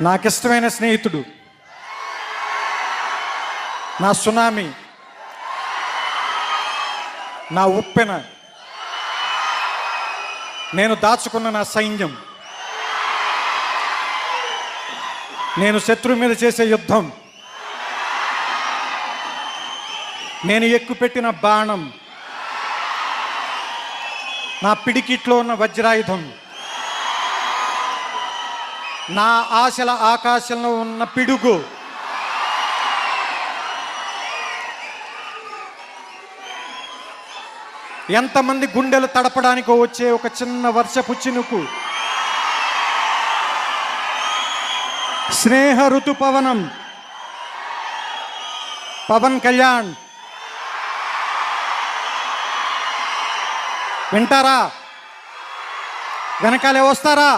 నాకిష్టమైన స్నేహితుడు, నా సునామీ, నా ఉప్పెన, నేను దాచుకున్న నా సైన్యం, నేను శత్రువు మీద చేసే యుద్ధం, నేను ఎక్కుపెట్టిన బాణం, నా పిడికిట్లో ఉన్న వజ్రాయుధం, నా ఆశల ఆకాశంలో ఉన్న పిడుగు, ఎంతమంది గుండెలు తడపడానికి వచ్చే ఒక చిన్న వర్షపు చినుకు, స్నేహ ఋతుపవనం పవన్ కళ్యాణ్. వింటారా? వెనకాలే వస్తారా?